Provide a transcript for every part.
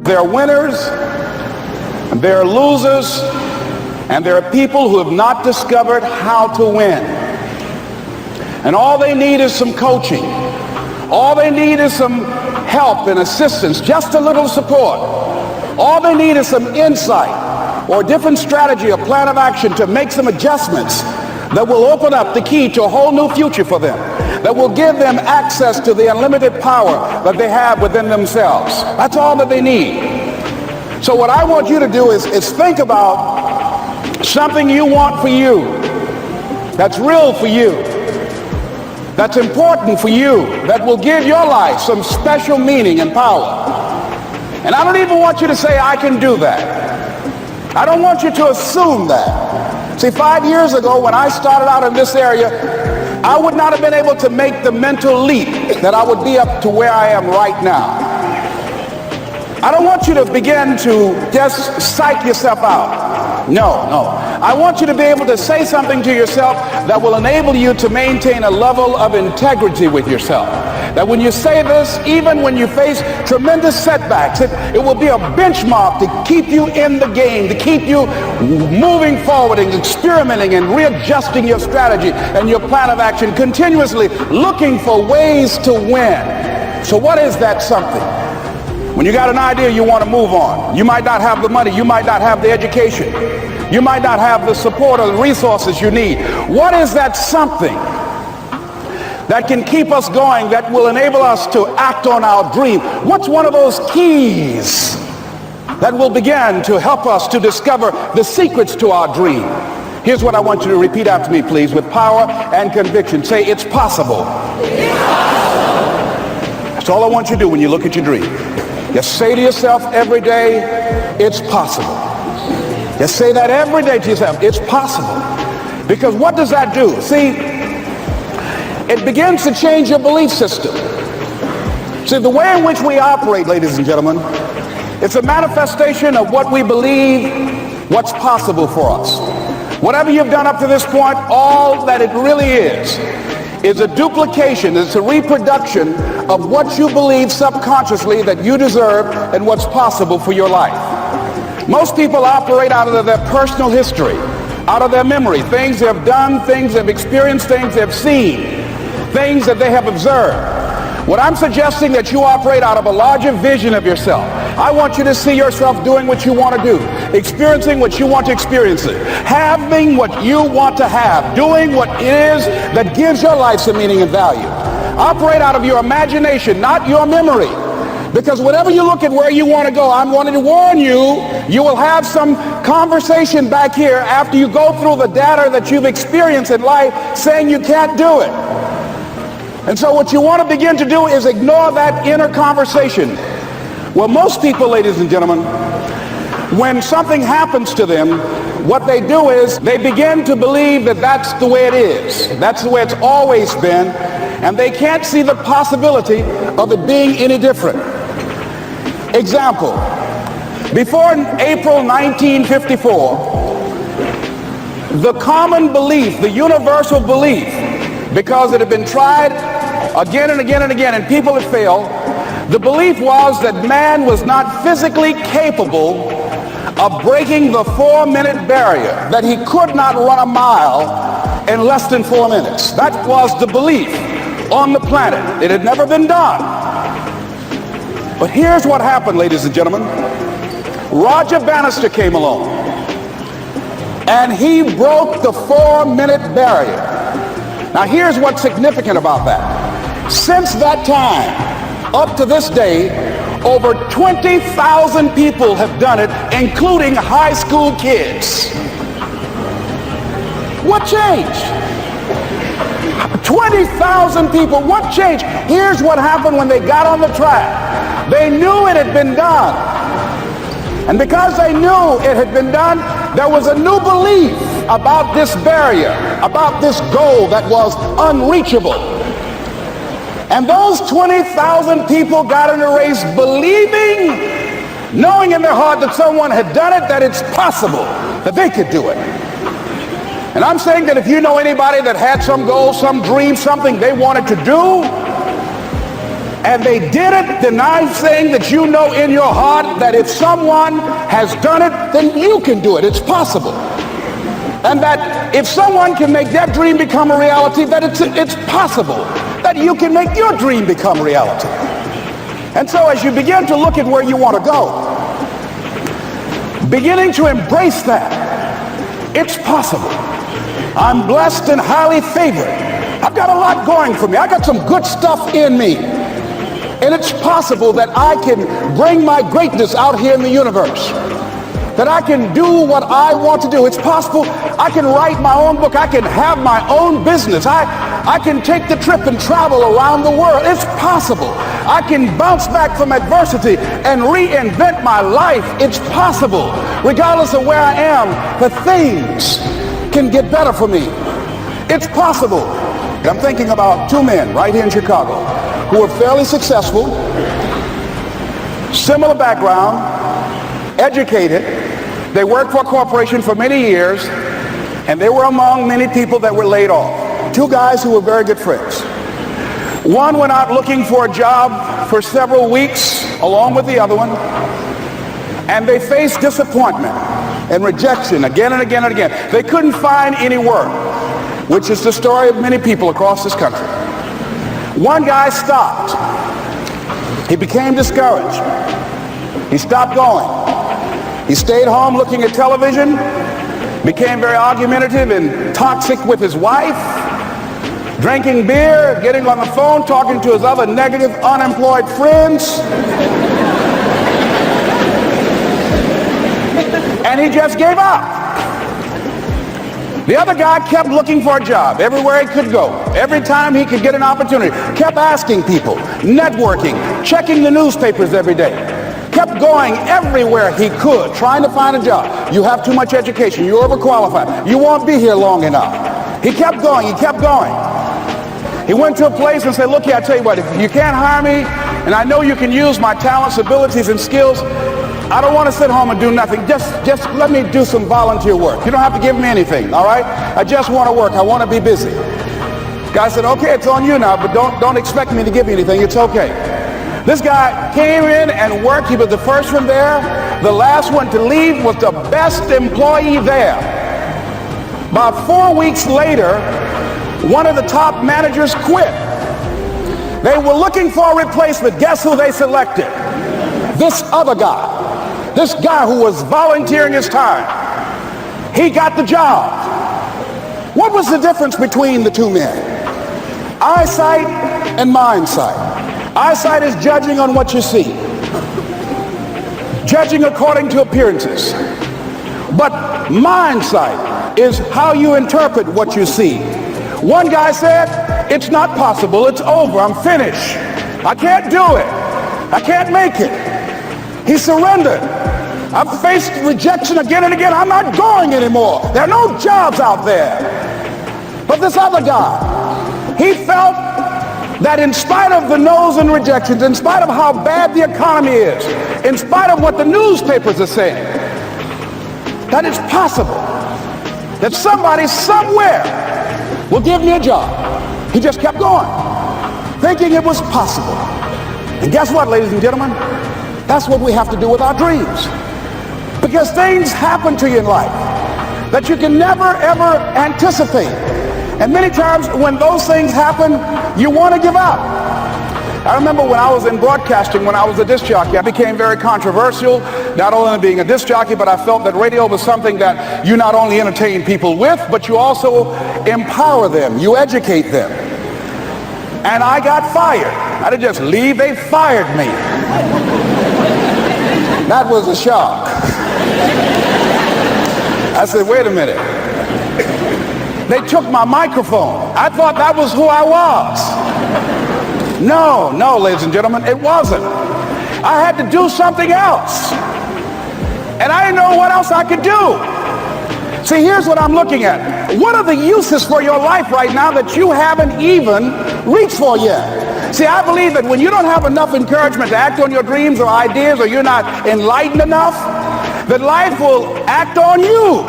There are winners, and there are losers, and there are people who have not discovered how to win. And all they need is some coaching. All they need is some help and assistance, just a little support. All they need is some insight or a different strategy, a plan of action to make some adjustments that will open up the key to a whole new future for them, that will give them access to the unlimited power that they have within themselves. That's all that they need. So what I want you to do is think about something you want for you, that's real for you, that's important for you, that will give your life some special meaning and power. And I don't even want you to say, I can do that. I don't want you to assume that. See, 5 years ago when I started out in this area, I would not have been able to make the mental leap that I would be up to where I am right now. I don't want you to begin to just psych yourself out. No. I want you to be able to say something to yourself that will enable you to maintain a level of integrity with yourself. That when you say this, even when you face tremendous setbacks, it will be a benchmark to keep you in the game, to keep you moving forward and experimenting and readjusting your strategy and your plan of action, continuously looking for ways to win. So what is that something? When you got an idea you want to move on, you might not have the money, you might not have the education, you might not have the support or the resources you need. What is that something that can keep us going, that will enable us to act on our dream? What's one of those keys that will begin to help us to discover the secrets to our dream? Here's what I want you to repeat after me, please, with power and conviction. Say, it's possible. That's all I want you to do when you look at your dream. Just say to yourself every day, it's possible. Just say that every day to yourself, it's possible. Because what does that do? See, it begins to change your belief system. See, the way in which we operate, ladies and gentlemen, it's a manifestation of what we believe, what's possible for us. Whatever you've done up to this point, all that it really is a duplication, it's a reproduction of what you believe subconsciously that you deserve and what's possible for your life. Most people operate out of their personal history, out of their memory, things they have done, things they've experienced, things they've seen, things that they have observed. What I'm suggesting that you operate out of a larger vision of yourself. I want you to see yourself doing what you want to do, experiencing what you want to experience, having what you want to have, doing what it is that gives your life some meaning and value. Operate out of your imagination, not your memory. Because whenever you look at where you want to go, I'm wanting to warn you, you will have some conversation back here after you go through the data that you've experienced in life saying you can't do it. And so what you want to begin to do is ignore that inner conversation. Well, most people, ladies and gentlemen, when something happens to them, what they do is they begin to believe that that's the way it is. That's the way it's always been. And they can't see the possibility of it being any different. Example, before April 1954, the common belief, the universal belief, because it had been tried again and again and again and people had failed, the belief was that man was not physically capable of breaking the 4-minute barrier, that he could not run a mile in less than 4 minutes. That was the belief on the planet. It had never been done. But here's what happened, ladies and gentlemen. Roger Bannister came along and he broke the 4-minute barrier. Now here's what's significant about that. Since that time, up to this day, over 20,000 people have done it, including high school kids. What changed? 20,000 people, what changed? Here's what happened when they got on the track. They knew it had been done. And because they knew it had been done, there was a new belief about this barrier, about this goal that was unreachable. And those 20,000 people got in a race believing, knowing in their heart that someone had done it, that it's possible that they could do it. And I'm saying that if you know anybody that had some goal, some dream, something they wanted to do, And they did it denying saying that you know in your heart that if someone has done it, then you can do it. It's possible. And that if someone can make their dream become a reality, that it's possible that you can make your dream become reality. And so as you begin to look at where you want to go, beginning to embrace that, it's possible. I'm blessed and highly favored. I've got a lot going for me. I got some good stuff in me. And it's possible that I can bring my greatness out here in the universe. That I can do what I want to do. It's possible I can write my own book. I can have my own business. I can take the trip and travel around the world. It's possible. I can bounce back from adversity and reinvent my life. It's possible. Regardless of where I am, the things can get better for me. It's possible. And I'm thinking about two men right here in Chicago who are fairly successful, similar background, educated. They worked for a corporation for many years, and they were among many people that were laid off. Two guys who were very good friends. One went out looking for a job for several weeks along with the other one, and they faced disappointment and rejection again and again and again. They couldn't find any work, which is the story of many people across this country. One guy stopped. He became discouraged. He stopped going. He stayed home looking at television, became very argumentative and toxic with his wife, drinking beer, getting on the phone, talking to his other negative, unemployed friends. And he just gave up. The other guy kept looking for a job everywhere he could go. Every time he could get an opportunity, kept asking people, networking, checking the newspapers every day. Kept going everywhere he could, trying to find a job. You have too much education. You're overqualified. You won't be here long enough. He kept going. He kept going. He went to a place and said, look here, I tell you what, if you can't hire me, and I know you can use my talents, abilities, and skills, I don't want to sit home and do nothing. Just let me do some volunteer work. You don't have to give me anything, all right? I just want to work. I want to be busy. Guy said, okay, it's on you now, but don't expect me to give you anything. It's okay. This guy came in and worked. He was the first one there. The last one to leave was the best employee there. About 4 weeks later, one of the top managers quit. They were looking for a replacement. Guess who they selected? This other guy. This guy who was volunteering his time. He got the job. What was the difference between the two men? Eyesight and mindsight. Eyesight is judging on what you see, judging according to appearances. But mindsight is how you interpret what you see. One guy said, it's not possible, it's over, I'm finished. I can't do it. I can't make it. He surrendered. I've faced rejection again and again. I'm not going anymore. There are no jobs out there. But this other guy, he felt that in spite of the no's and rejections, in spite of how bad the economy is, in spite of what the newspapers are saying, that it's possible that somebody somewhere will give me a job. He just kept going, thinking it was possible. And guess what, ladies and gentlemen? That's what we have to do with our dreams. Because things happen to you in life that you can never, ever anticipate. And many times when those things happen, you want to give up. I remember when I was in broadcasting, when I was a disc jockey, I became very controversial, not only being a disc jockey, but I felt that radio was something that you not only entertain people with, but you also empower them, you educate them. And I got fired. I didn't just leave, they fired me. That was a shock. I said, wait a minute. They took my microphone. I thought that was who I was. No, ladies and gentlemen, it wasn't. I had to do something else. And I didn't know what else I could do. See, here's what I'm looking at. What are the uses for your life right now that you haven't even reached for yet? See, I believe that when you don't have enough encouragement to act on your dreams or ideas, or you're not enlightened enough, that life will act on you.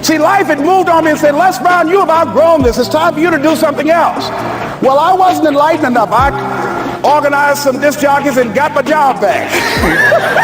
See, life had moved on me and said, Les Brown, you have outgrown this. It's time for you to do something else. Well, I wasn't enlightened enough. organized some disc jockeys and got my job back.